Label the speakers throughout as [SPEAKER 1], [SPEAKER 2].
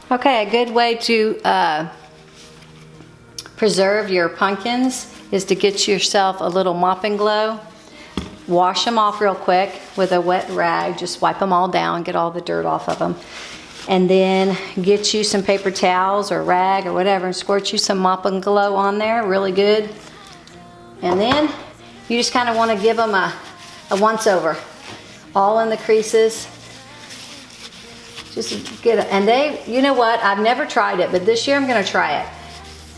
[SPEAKER 1] Okay, a good way to preserve your pumpkins is to get yourself a little Mop and Glow. Wash them off real quick with a wet rag. Just wipe them all down, get all the dirt off of them. And then get you some paper towels or rag or whatever and squirt you some Mop and Glow on there, really good. And then you just kind of want to give them a once over, all in the creases. Just get it, and they, you know what, I've never tried it, but this year I'm gonna try it.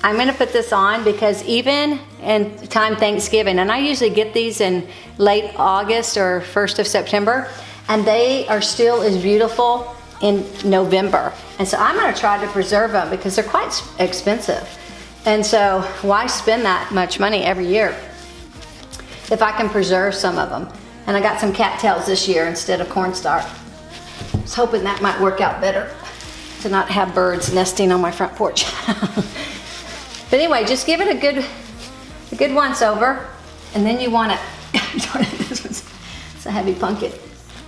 [SPEAKER 1] I'm gonna put this on because even in time Thanksgiving, and I usually get these in late August or 1st of September, and they are still as beautiful in November. And so I'm gonna try to preserve them because they're quite expensive. And so why spend that much money every year if I can preserve some of them? And I got some cattails this year instead of cornstarch. I was hoping that might work out better to not have birds nesting on my front porch. But anyway, just give it a good once over, and then you want to, it's a heavy pumpkin.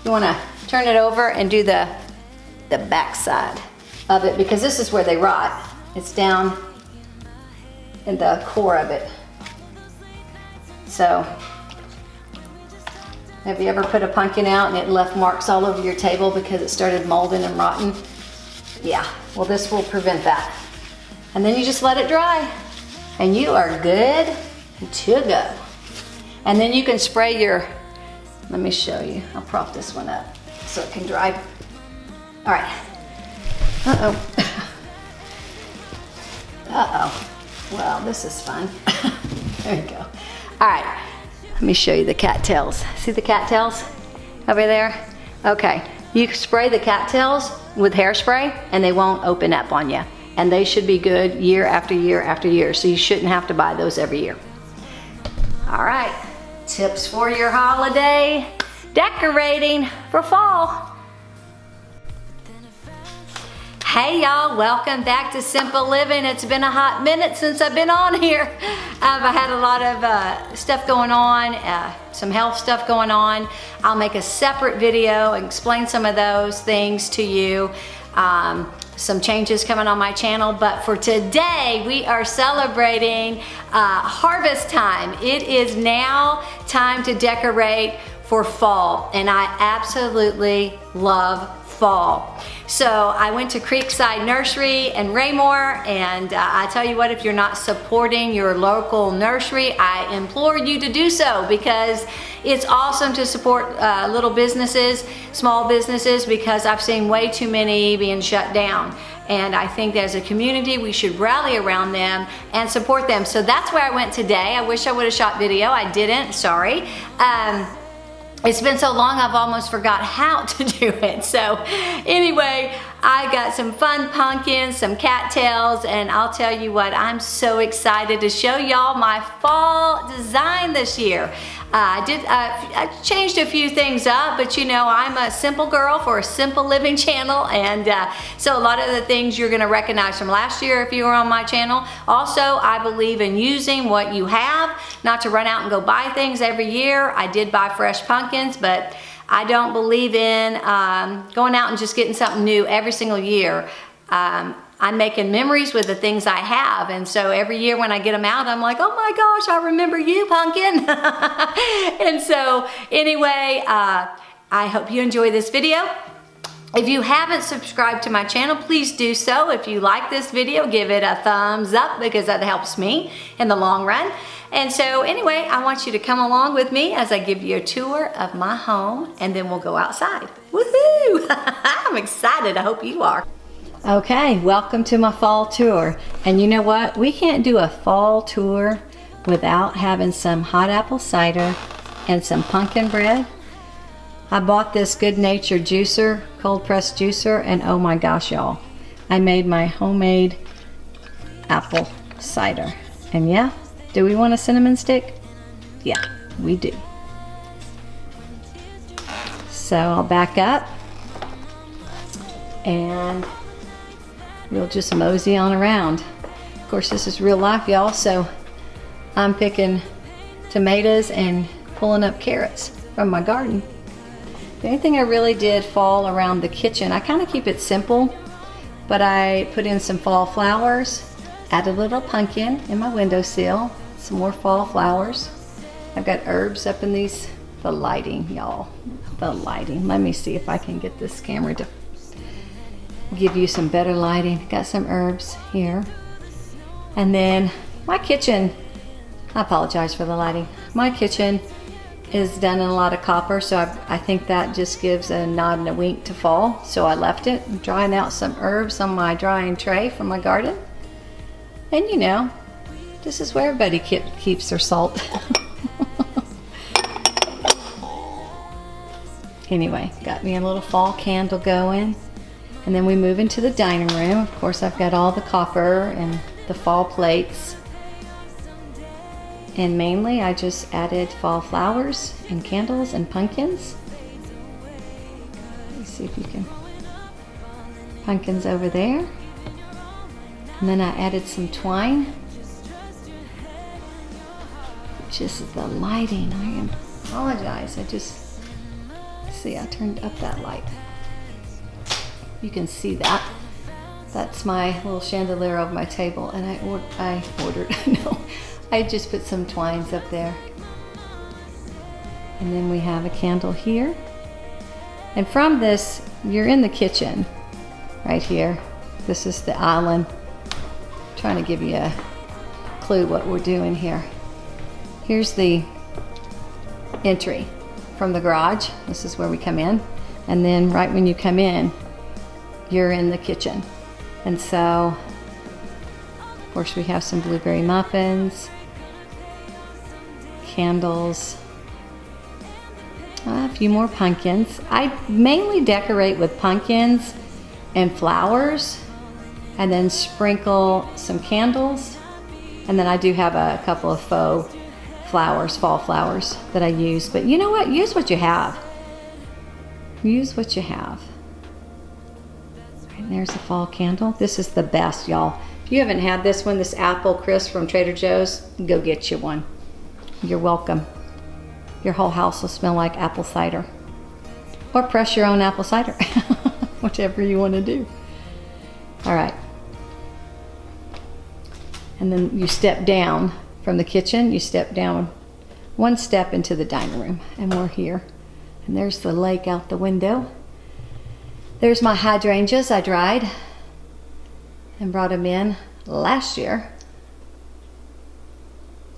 [SPEAKER 1] You want to turn it over and do the back side of it because this is where they rot. It's down in the core of it. So, have you ever put a pumpkin out and it left marks all over your table because it started molding and rotting? Yeah, well this will prevent that. And then you just let it dry and you are good to go. And then you can spray your, let me show you, I'll prop this one up so it can dry. All right, uh-oh. Uh-oh, well this is fun. There you go. All right. Let me show you the cattails. See the cattails over there? Okay, you spray the cattails with hairspray and they won't open up on you. And they should be good year after year after year, so you shouldn't have to buy those every year. All right, tips for your holiday decorating for fall. Hey y'all, welcome back to Simple Living. It's been a hot minute since I've been on here. I had a lot of stuff going on, some health stuff going on. I'll make a separate video and explain some of those things to you. Some changes coming on my channel, but for today we are celebrating harvest time. It is now time to decorate for fall, and I absolutely love fall. So I went to Creekside Nursery in Raymore, and I tell you what, if you're not supporting your local nursery, I implore you to do so because it's awesome to support little businesses, small businesses, because I've seen way too many being shut down. And I think that as a community, we should rally around them and support them. So that's where I went today. I wish I would have shot video. I didn't, sorry. It's been so long I've almost forgot how to do it. So anyway, I got some fun pumpkins, some cattails, and I'll tell you what, I'm so excited to show y'all my fall design this year. I changed a few things up, but you know, I'm a simple girl for a simple living channel, and so a lot of the things you're gonna recognize from last year if you were on my channel. Also, I believe in using what you have, not to run out and go buy things every year. I did buy fresh pumpkins, but I don't believe in going out and just getting something new every single year. I'm making memories with the things I have, and so every year when I get them out, I'm like, oh my gosh, I remember you, pumpkin. And so anyway, I hope you enjoy this video. If you haven't subscribed to my channel, please do so. If you like this video, give it a thumbs up because that helps me in the long run. And so anyway, I want you to come along with me as I give you a tour of my home, and then we'll go outside. Woohoo! I'm excited, I hope you are. Okay, welcome to my fall tour. And you know what? We can't do a fall tour without having some hot apple cider and some pumpkin bread. I bought this Good Nature juicer, cold pressed juicer, and oh my gosh, y'all, I made my homemade apple cider. And yeah, do we want a cinnamon stick? Yeah, we do. So I'll back up and we'll just mosey on around. Of course, this is real life, y'all, so I'm picking tomatoes and pulling up carrots from my garden. The only thing I really did fall around the kitchen, I kind of keep it simple. but I put in some fall flowers, added a little pumpkin in my windowsill, some more fall flowers. I've got herbs up in these, the lighting, y'all, the lighting. Let me see if I can get this camera to give you some better lighting. Got some herbs here. And then my kitchen, I apologize for the lighting. My kitchen is done in a lot of copper, so I think that just gives a nod and a wink to fall. So I left it. I'm drying out some herbs on my drying tray from my garden. And you know, this is where everybody keeps their salt. Anyway, got me a little fall candle going. And then we move into the dining room. Of course, I've got all the copper and the fall plates. And mainly I just added fall flowers and candles and pumpkins. Let's see if you can. Pumpkins over there. And then I added some twine. Just the lighting. I apologize. See, I turned up that light. You can see that. That's my little chandelier over my table, and I ordered, no, I just put some twines up there. And then we have a candle here. And from this, you're in the kitchen right here. This is the island. I'm trying to give you a clue what we're doing here. Here's the entry from the garage. This is where we come in. And then right when you come in, you're in the kitchen. And so, of course, we have some blueberry muffins, candles, a few more pumpkins. I mainly decorate with pumpkins and flowers, and then sprinkle some candles. And then I do have a couple of faux flowers, fall flowers that I use. But you know what? Use what you have. Use what you have. And there's a fall candle. This is the best, y'all. If you haven't had this one, this apple crisp from Trader Joe's, go get you one. You're welcome. Your whole house will smell like apple cider. Or press your own apple cider. Whichever you want to do. All right. And then you step down from the kitchen. You step down one step into the dining room. And we're here. And there's the lake out the window. There's my hydrangeas I dried and brought them in last year.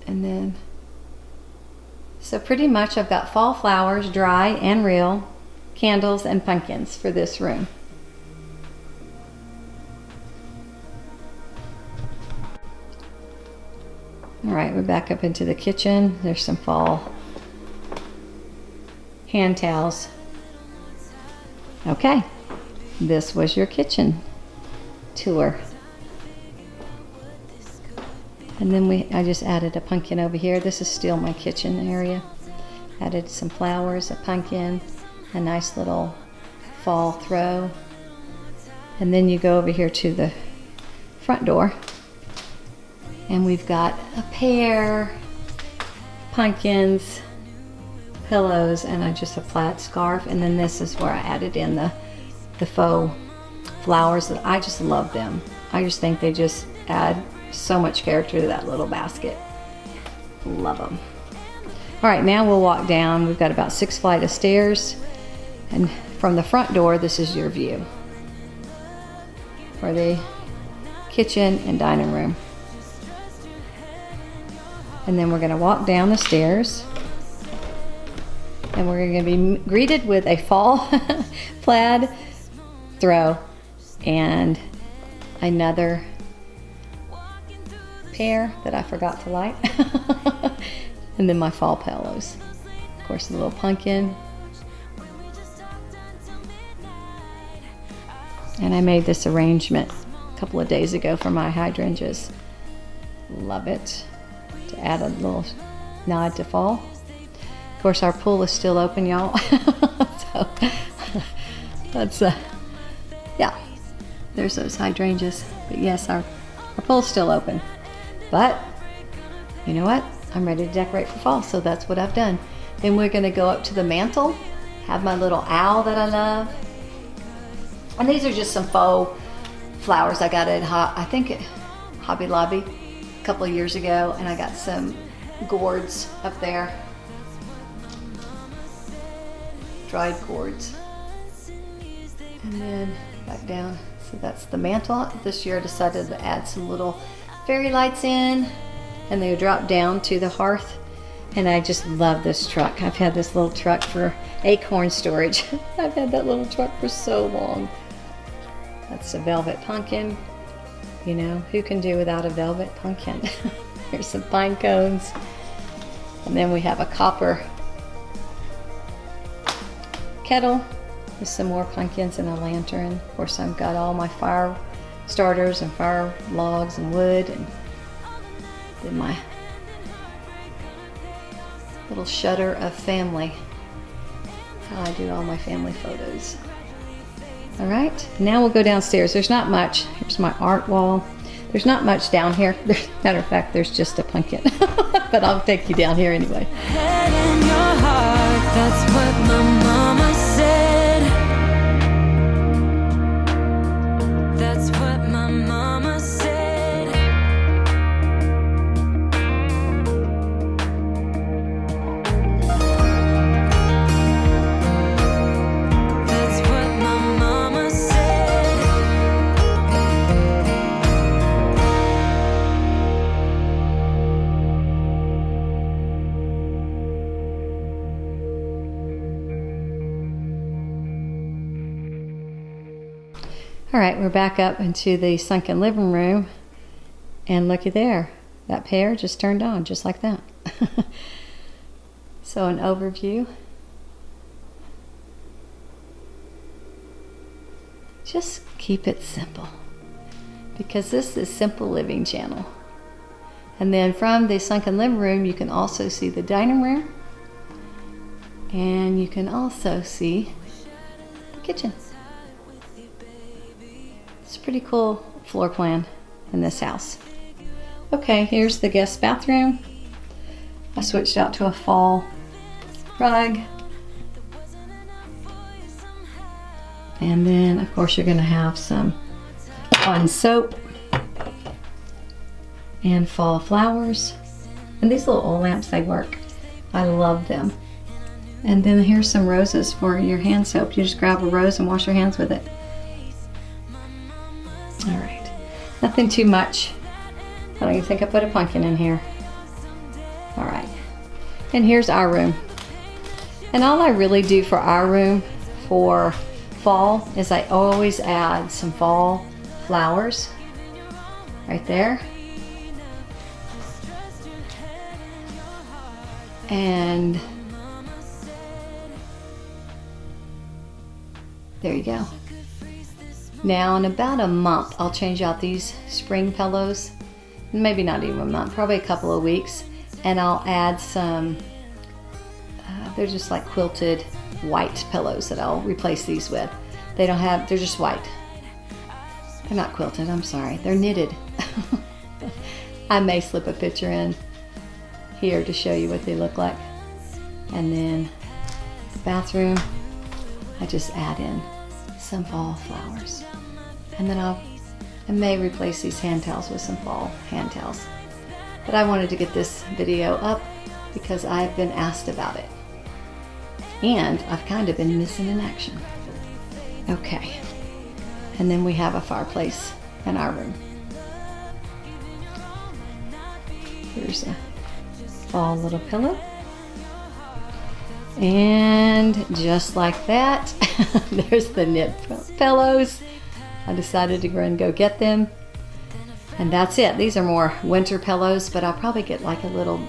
[SPEAKER 1] And then, so pretty much I've got fall flowers, dry and real, candles and pumpkins for this room. All right, we're back up into the kitchen. There's some fall hand towels. Okay. This was your kitchen tour. And then I just added a pumpkin over here. This is still my kitchen area. Added some flowers, a pumpkin, a nice little fall throw. And then you go over here to the front door. And we've got a pear, pumpkins, pillows, and just a plaid scarf. And then this is where I added in the faux flowers that I just love them. I just think they just add so much character to that little basket. Love them. All right, now we'll walk down. We've got about 6 flights of stairs, and from the front door, this is your view for the kitchen and dining room. And then we're going to walk down the stairs, and we're going to be greeted with a fall plaid throw and another pair that I forgot to light. And then my fall pillows. Of course, the little pumpkin. And I made this arrangement a couple of days ago for my hydrangeas. Love it. To add a little nod to fall. Of course, our pool is still open, y'all. So that's yeah, there's those hydrangeas. But yes, our pool's still open. But you know what? I'm ready to decorate for fall, so that's what I've done. Then we're gonna go up to the mantle, have my little owl that I love. And these are just some faux flowers I got at I think at Hobby Lobby a couple of years ago, and I got some gourds up there, dried gourds. And then back down, so that's the mantle. This year I decided to add some little fairy lights in, and they drop down to the hearth. And I just love this truck. I've had this little truck for acorn storage. I've had that little truck for so long. That's a velvet pumpkin. You know, who can do without a velvet pumpkin? Here's some pine cones. And then we have a copper kettle with some more pumpkins and a lantern. Of course, I've got all my fire starters and fire logs and wood, and then my little shutter of family. That's how I do all my family photos. All right, now we'll go downstairs. There's not much. Here's my art wall. There's not much down here. Matter of fact, there's just a pumpkin. But I'll take you down here anyway.
[SPEAKER 2] Head in your heart, that's what my mama said. That's what my mama said. That's what my mama said.
[SPEAKER 1] All right, we're back up into the sunken living room, and looky there, that pair just turned on just like that. So an overview. Just keep it simple, because this is Simple Living channel. And then from the sunken living room, you can also see the dining room, and you can also see the kitchen. It's a pretty cool floor plan in this house. Okay, here's the guest bathroom. I switched out to a fall rug. And then, of course, you're going to have some fun soap and fall flowers. And these little oil lamps, they work. I love them. And then here's some roses for your hand soap. You just grab a rose and wash your hands with it. All right, nothing too much. I don't even think I put a pumpkin in here. All right, and here's our room. And all I really do for our room for fall is I always add some fall flowers right there. And there you go. Now in about a month, I'll change out these spring pillows. Maybe not even a month, probably a couple of weeks. And I'll add some, they're just like quilted white pillows that I'll replace these with. They're just white. They're not quilted, I'm sorry. They're knitted. I may slip a picture in here to show you what they look like. And then the bathroom, I just add in some fall flowers. And then I may replace these hand towels with some fall hand towels. But I wanted to get this video up because I've been asked about it. And I've kind of been missing in action. Okay. And then we have a fireplace in our room. Here's a fall little pillow. And just like that, there's the knit pillows. I decided to go and go get them. And that's it. These are more winter pillows, but I'll probably get like a little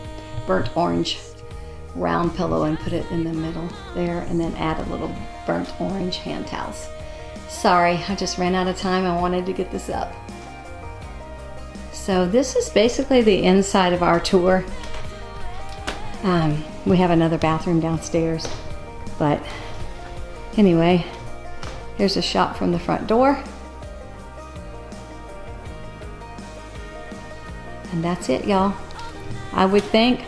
[SPEAKER 1] burnt orange round pillow and put it in the middle there, and then add a little burnt orange hand towels. Sorry, I just ran out of time. I wanted to get this up. So this is basically the inside of our tour. We have another bathroom downstairs, but anyway, here's a shot from the front door. And that's it, y'all. I would think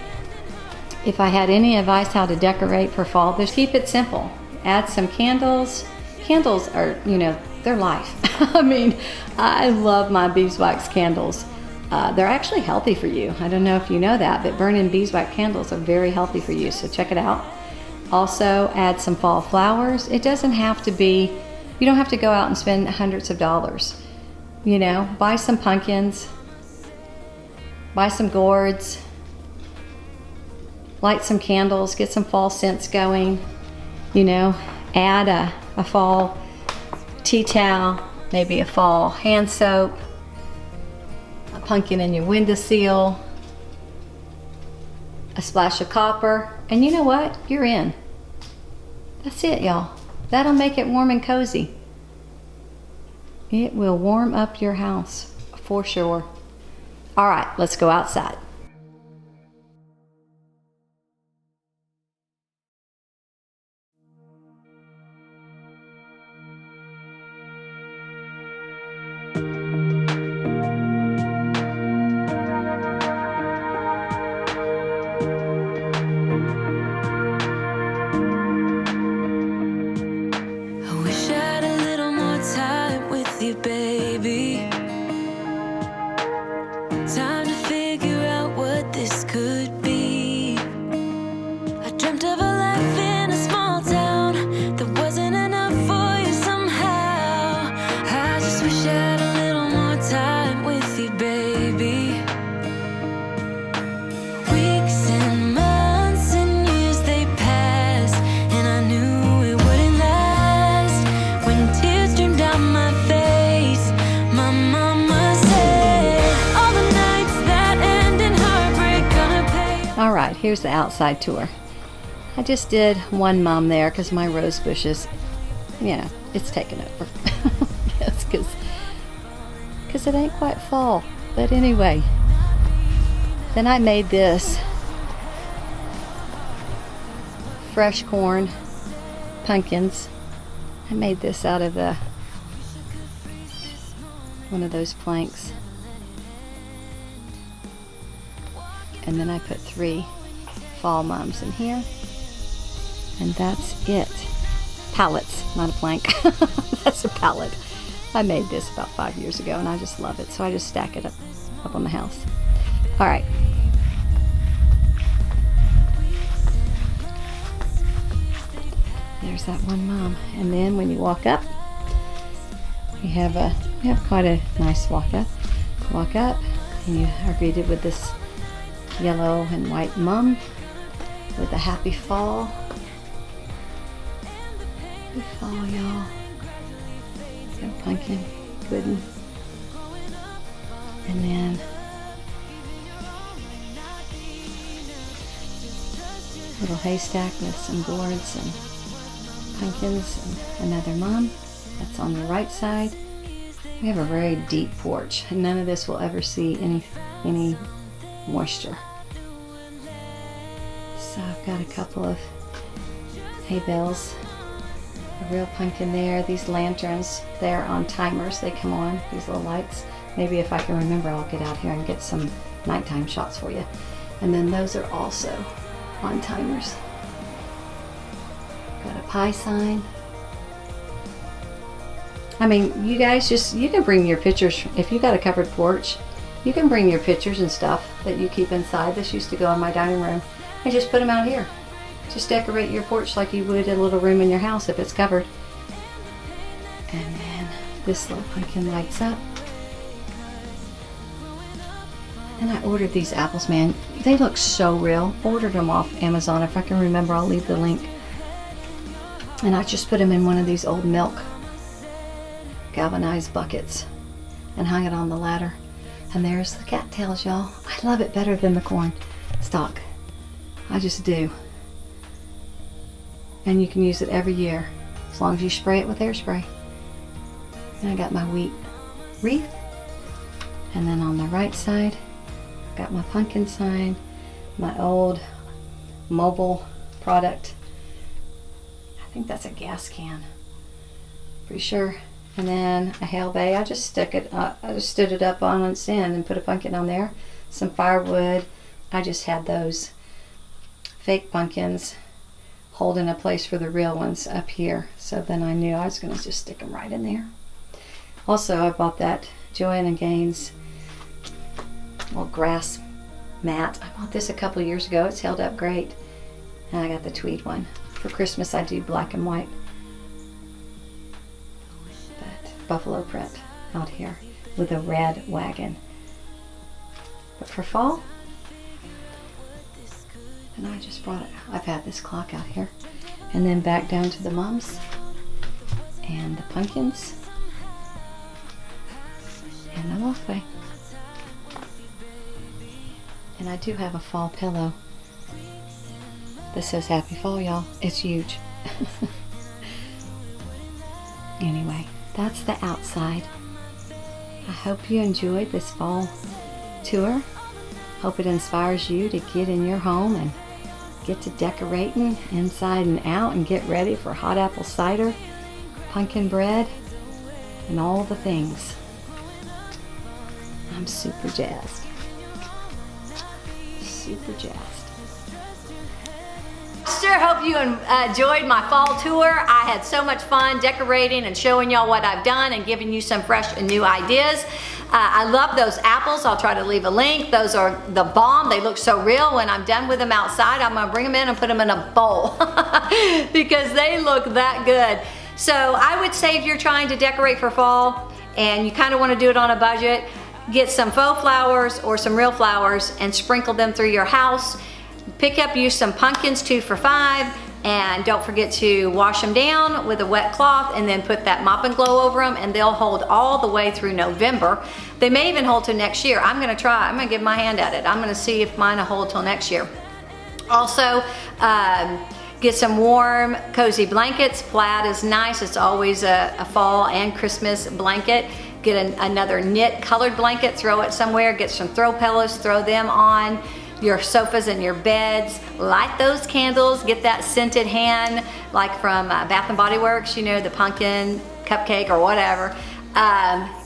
[SPEAKER 1] if I had any advice how to decorate for fall, just keep it simple. Add some candles. Candles are, they're life. I mean, I love my beeswax candles. They're actually healthy for you. I don't know if you know that, but burning beeswax candles are very healthy for you, so check it out. Also, add some fall flowers. It doesn't have to be, you don't have to go out and spend hundreds of dollars. You know, buy some pumpkins, buy some gourds, light some candles, get some fall scents going, you know, add a fall tea towel, maybe a fall hand soap, a pumpkin in your windowsill, a splash of copper, and you know what? You're in. That's it, y'all. That'll make it warm and cozy. It will warm up your house for sure. All right, let's go outside.
[SPEAKER 2] I wish I had a little more time with you, baby. Time to figure out what this could be. I dreamt of a life in a small town that wasn't enough for you somehow. I just wish I had a little more time with you, baby. Weeks and months and years they passed, and I knew it wouldn't last. When tears streamed down my face, my mama said, all the nights that end in heartbreak gonna pay.
[SPEAKER 1] All right, here's the outside tour. I just did one mom there because my rose bushes, you know, it's taken over. Yes, because it ain't quite fall. But anyway, then I made this fresh corn pumpkins. I made this out of one of those planks. And then I put 3 fall mums in here. And that's it. Pallets, not a plank. That's a pallet. I made this about 5 years ago and I just love it. So I just stack it up on the house. All right. There's that one mom. And then when you walk up, you have quite a nice walk up. Walk up and you are greeted with this yellow and white mum with a happy fall. Happy fall, y'all. Got a pumpkin, pudding. And then little haystack with some gourds and pumpkins and another mum. That's on the right side. We have a very deep porch and none of this will ever see any moisture. So I've got a couple of hay bales, a real pumpkin there, these lanterns, they're on timers, they come on, these little lights. Maybe if I can remember I'll get out here and get some nighttime shots for you. And then those are also on timers. Got a pie sign. I mean, you guys you can bring your pictures, if you got a covered porch, you can bring your pictures and stuff that you keep inside. This used to go in my dining room and just put them out here. Just decorate your porch like you would a little room in your house if it's covered. And then this little pumpkin lights up. And I ordered these apples, man. They look so real. Ordered them off Amazon. If I can remember, I'll leave the link. And I just put them in one of these old milk galvanized buckets and hung it on the ladder. And there's the cattails, y'all. I love it better than the corn stalk. I just do. And you can use it every year as long as you spray it with hairspray. And I got my wheat wreath. And then on the right side, got my pumpkin sign, my old mobile product. I think that's a gas can. Pretty sure. And then a hail bay. I just stood it up on its end and put a pumpkin on there. Some firewood. I just had those fake pumpkins holding a place for the real ones up here. So then I knew I was going to just stick them right in there. Also, I bought that Joanna Gaines little grass mat. I bought this a couple years ago. It's held up great. And I got the tweed one. For Christmas I do black and white. But buffalo print out here with a red wagon. But for fall, and I just brought it. I've had this clock out here. And then back down to the mums and the pumpkins and the walkway. And I do have a fall pillow that says Happy Fall, y'all. It's huge. Anyway, that's the outside. I hope you enjoyed this fall tour. Hope it inspires you to get in your home and get to decorating inside and out and get ready for hot apple cider, pumpkin bread, and all the things. I'm super jazzed. Super jazzed. Sure hope you enjoyed my fall tour. I had so much fun decorating and showing y'all what I've done and giving you some fresh and new ideas. I love those apples. I'll try to leave a link. Those are the bomb. They look so real. When I'm done with them outside, I'm gonna bring them in and put them in a bowl because they look that good. So I would say if you're trying to decorate for fall and you kind of want to do it on a budget, get some faux flowers or some real flowers and sprinkle them through your house. Pick up you some pumpkins 2 for $5, and don't forget to wash them down with a wet cloth and then put that Mop and Glow over them, and they'll hold all the way through November. They may even hold till next year. I'm gonna try, I'm gonna give my hand at it. I'm gonna see if mine will hold till next year. Also, get some warm, cozy blankets. Plaid is nice. It's always a fall and Christmas blanket. Get another knit colored blanket, throw it somewhere. Get some throw pillows, throw them on your sofas and your beds. Light those candles. Get that scented hand, like from Bath and Body Works, you know, the pumpkin cupcake or whatever.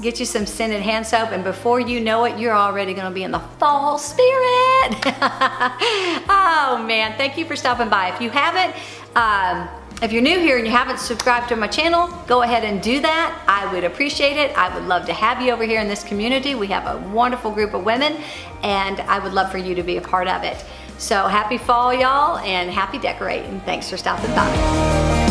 [SPEAKER 1] Get you some scented hand soap, and before you know it, you're already gonna be in the fall spirit. Oh man, thank you for stopping by. If you haven't, if you're new here and you haven't subscribed to my channel, go ahead and do that. I would appreciate it. I would love to have you over here in this community. We have a wonderful group of women, and I would love for you to be a part of it. So happy fall, y'all, and happy decorating. Thanks for stopping by.